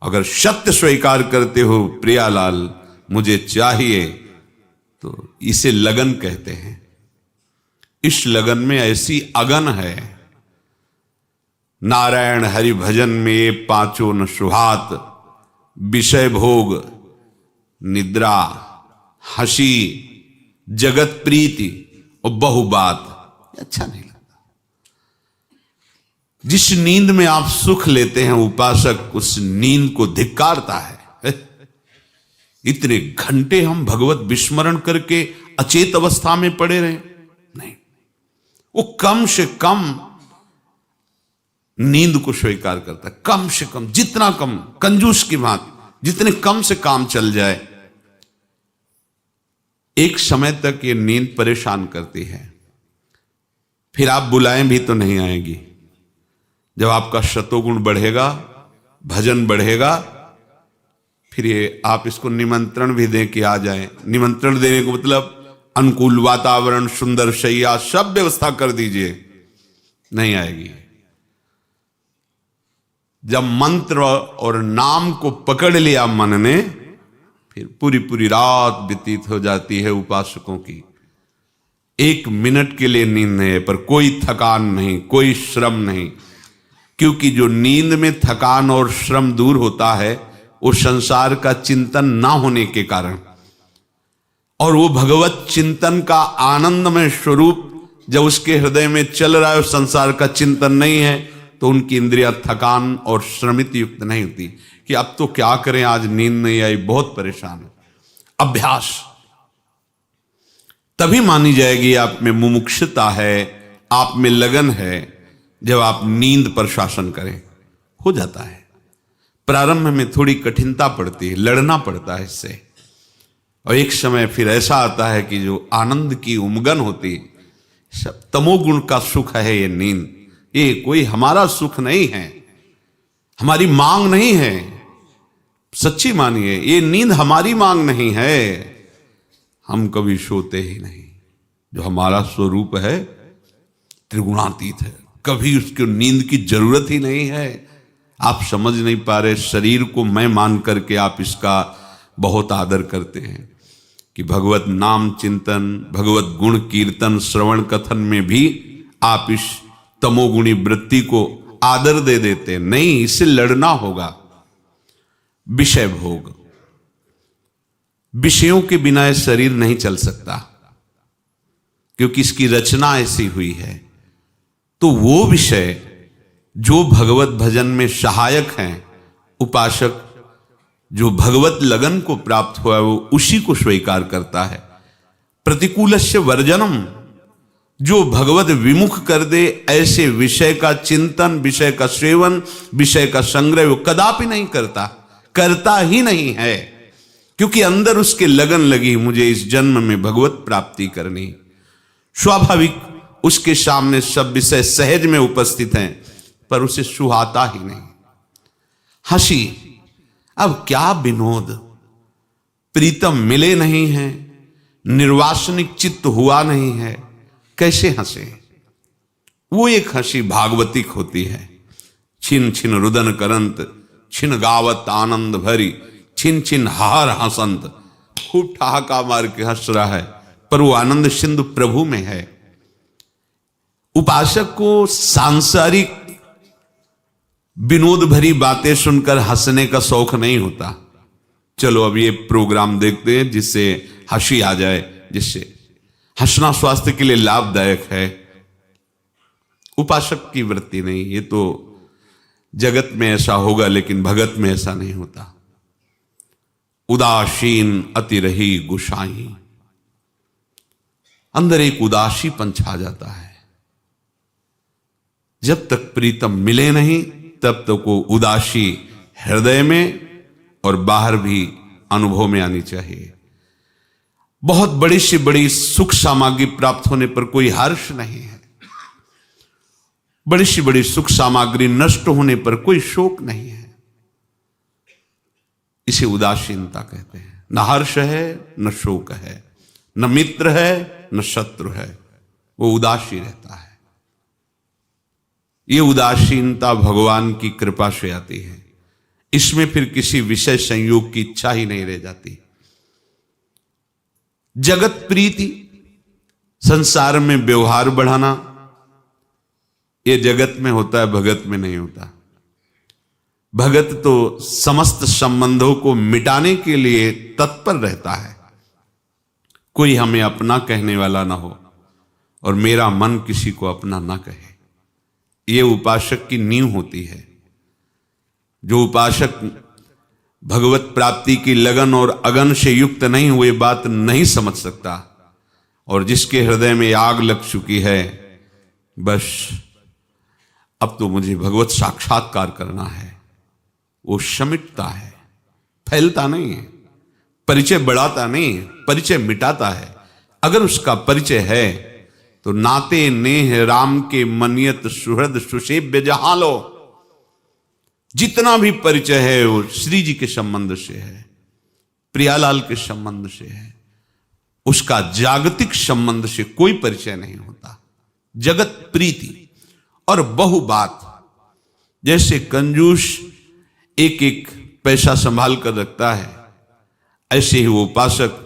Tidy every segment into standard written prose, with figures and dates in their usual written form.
अगर सत्य स्वीकार करते हो प्रियालाल, मुझे चाहिए, तो इसे लगन कहते हैं। इस लगन में ऐसी अगन है, नारायण हरि भजन में ये पांचों न सुहात, विषय भोग, निद्रा, हंसी, जगत प्रीति और बहुबात, अच्छा नहीं लगता। जिस नींद में आप सुख लेते हैं उपासक, उस नींद को धिक्कारता है। इतने घंटे हम भगवत विस्मरण करके अचेत अवस्था में पड़े रहे, नहीं, वो कम से कम नींद को स्वीकार करता है। कम से कम, जितना कम, कंजूस की बात, जितने कम से काम चल जाए। एक समय तक ये नींद परेशान करती है, फिर आप बुलाएं भी तो नहीं आएगी। जब आपका शतोगुण बढ़ेगा, भजन बढ़ेगा, फिर ये आप इसको निमंत्रण भी दें कि आ जाएं। निमंत्रण देने को मतलब अनुकूल वातावरण, सुंदर शैया, सब व्यवस्था कर दीजिए, नहीं आएगी। जब मंत्र और नाम को पकड़ लिया मन ने, फिर पूरी पूरी रात व्यतीत हो जाती है उपासकों की। एक मिनट के लिए नींद नहीं है, पर कोई थकान नहीं, कोई श्रम नहीं, क्योंकि जो नींद में थकान और श्रम दूर होता है वो संसार का चिंतन ना होने के कारण, और वो भगवत चिंतन का आनंदमय स्वरूप जब उसके हृदय में चल रहा है और संसार का चिंतन नहीं है, तो उनकी इंद्रियां थकान और श्रमित युक्त नहीं होती कि अब तो क्या करें, आज नींद नहीं आई, बहुत परेशान है। अभ्यास तभी मानी जाएगी आप में मुमुक्षुता है, आप में लगन है, जब आप नींद पर शासन करें। हो जाता है, प्रारंभ में थोड़ी कठिनता पड़ती है, लड़ना पड़ता है इससे, और एक समय फिर ऐसा आता है कि जो आनंद की उमगन होती है, सब तमोगुण का सुख है ये नींद। ये कोई हमारा सुख नहीं है, हमारी मांग नहीं है, सच्ची मानिए, ये नींद हमारी मांग नहीं है। हम कभी सोते ही नहीं। जो हमारा स्वरूप है त्रिगुणातीत है, कभी उसको नींद की जरूरत ही नहीं है। आप समझ नहीं पा रहे, शरीर को मैं मान करके आप इसका बहुत आदर करते हैं कि भगवत नाम चिंतन, भगवत गुण कीर्तन, श्रवण कथन में भी आप इस तमोगुणी वृत्ति को आदर दे देते। नहीं, इससे लड़ना होगा। विषय भोग, विषयों के बिना यह शरीर नहीं चल सकता, क्योंकि इसकी रचना ऐसी हुई है। तो वो विषय जो भगवत भजन में सहायक हैं, उपासक जो भगवत लगन को प्राप्त हुआ है वो उसी को स्वीकार करता है। प्रतिकूलस्य वर्जनम, जो भगवत विमुख कर दे ऐसे विषय का चिंतन, विषय का सेवन, विषय का संग्रह वो कदापि नहीं करता, करता ही नहीं है, क्योंकि अंदर उसके लगन लगी, मुझे इस जन्म में भगवत प्राप्ति करनी। स्वाभाविक उसके सामने सब विषय सहज में उपस्थित हैं, पर उसे सुहाता ही नहीं। हंसी, अब क्या विनोद, प्रीतम मिले नहीं हैं, निर्वासनिक चित्त हुआ नहीं है, कैसे हंसे? वो एक हंसी भागवतिक होती है। छिन छिन रुदन करंत, छिन गावत आनंद भरी, छिन छिन हार हसंत। खूब ठहाका मार के हंस रहा है, पर वो आनंद सिंधु प्रभु में है। उपासक को सांसारिक विनोद भरी बातें सुनकर हंसने का शौक नहीं होता। चलो अब ये प्रोग्राम देखते हैं जिससे हंसी आ जाए, जिससे हंसना स्वास्थ्य के लिए लाभदायक है। उपासक की वृत्ति नहीं, ये तो जगत में ऐसा होगा, लेकिन भगत में ऐसा नहीं होता। उदासीन अति रही गुसाई, अंदर एक उदासीपन छा जाता है। जब तक प्रीतम मिले नहीं तब तक वो उदासी हृदय में और बाहर भी अनुभव में आनी चाहिए। बहुत बड़ी से बड़ी सुख सामग्री प्राप्त होने पर कोई हर्ष नहीं है, बड़ी से बड़ी सुख सामग्री नष्ट होने पर कोई शोक नहीं है। इसे उदासीनता कहते हैं। न हर्ष है न शोक है, न मित्र है न शत्रु है, वो उदासी रहता है। ये उदासीनता भगवान की कृपा से आती है। इसमें फिर किसी विषय संयोग की इच्छा ही नहीं रह जाती। जगत प्रीति, संसार में व्यवहार बढ़ाना, ये जगत में होता है, भगत में नहीं होता। भगत तो समस्त संबंधों को मिटाने के लिए तत्पर रहता है। कोई हमें अपना कहने वाला ना हो और मेरा मन किसी को अपना ना कहे। ये उपासक की नींव होती है। जो उपासक भगवत प्राप्ति की लगन और अगन से युक्त नहीं हुए बात नहीं समझ सकता, और जिसके हृदय में आग लग चुकी है, बस अब तो मुझे भगवत साक्षात्कार करना है, वो समिटता है, फैलता नहीं है, परिचय बढ़ाता नहीं है, परिचय मिटाता है। अगर उसका परिचय है तो नाते नेह राम के मनियत सुहृद सुसेव्य जहां लो। जितना भी परिचय है वो श्री जी के संबंध से है, प्रियालाल के संबंध से है, उसका जागतिक संबंध से कोई परिचय नहीं होता। जगत प्रीति और बहु बात, जैसे कंजूस एक एक पैसा संभाल कर रखता है, ऐसे ही वो उपासक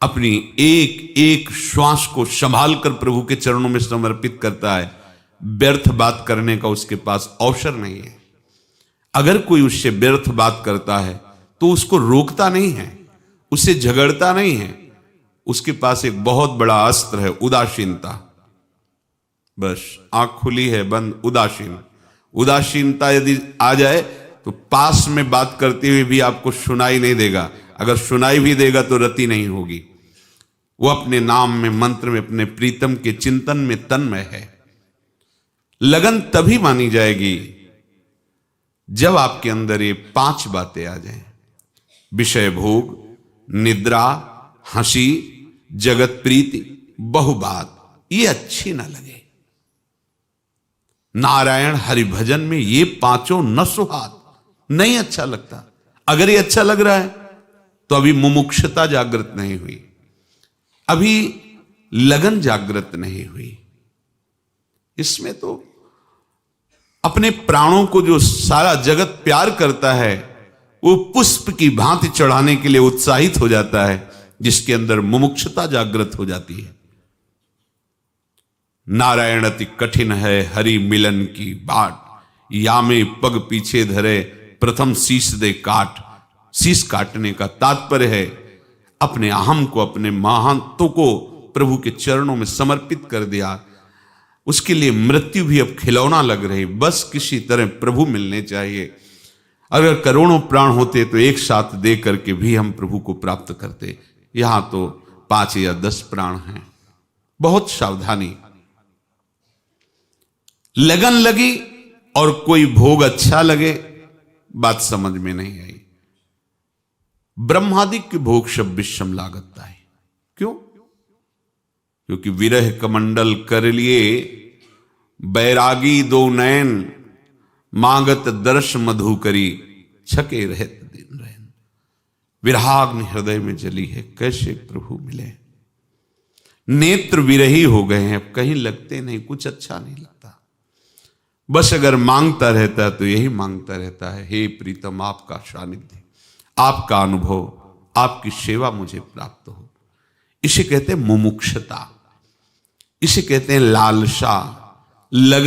अपनी एक एक श्वास को संभाल कर प्रभु के चरणों में समर्पित करता है। व्यर्थ बात करने का उसके पास अवसर नहीं है। अगर कोई उससे व्यर्थ बात करता है तो उसको रोकता नहीं है, उससे झगड़ता नहीं है। उसके पास एक बहुत बड़ा अस्त्र है, उदासीनता। बस आंख खुली है बंद, उदासीन। उदासीनता यदि आ जाए तो पास में बात करते हुए भी आपको सुनाई नहीं देगा। अगर सुनाई भी देगा तो रति नहीं होगी। वो अपने नाम में, मंत्र में, अपने प्रीतम के चिंतन में तन्मय है। लगन तभी मानी जाएगी जब आपके अंदर ये 5 बातें आ जाएं: विषय भोग, निद्रा, हंसी, जगत प्रीति, बहुबात। ये अच्छी ना लगे। नारायण हरिभजन में ये 5 न सुहात, नहीं अच्छा लगता। अगर ये अच्छा लग रहा है तो अभी मुमुक्षुता जागृत नहीं हुई, अभी लगन जागृत नहीं हुई। इसमें तो अपने प्राणों को जो सारा जगत प्यार करता है, वो पुष्प की भांति चढ़ाने के लिए उत्साहित हो जाता है, जिसके अंदर मुमुक्षुता जागृत हो जाती है। नारायण अति कठिन है हरि मिलन की बाट, या में पग पीछे धरे प्रथम शीश दे काट। शीश काटने का तात्पर्य है अपने अहम को, अपने महांतों को प्रभु के चरणों में समर्पित कर दिया। उसके लिए मृत्यु भी अब खिलौना लग रही, बस किसी तरह प्रभु मिलने चाहिए। अगर करोड़ों प्राण होते तो एक साथ दे करके भी हम प्रभु को प्राप्त करते। यहां तो 5 या 10 प्राण हैं। बहुत सावधानी। लगन लगी और कोई भोग अच्छा लगे, बात समझ में नहीं आई। ब्रह्मादिक के भोग सब विषम लागता है। क्यों? क्योंकि विरह कमंडल कर लिए बैरागी 2 नयन, मांगत दर्श मधु करी, छके रहत दिन रहन। विराग्नि हृदय में जली है, कैसे प्रभु मिले। नेत्र विरही हो गए हैं, अब कहीं लगते नहीं, कुछ अच्छा नहीं लगता। बस अगर मांगता रहता है तो यही मांगता रहता है, हे प्रीतम आपका सानिध्य, आपका अनुभव, आपकी सेवा मुझे प्राप्त हो। इसे कहते हैं मुमुक्षुता, इसे कहते हैं लालसा, लगन।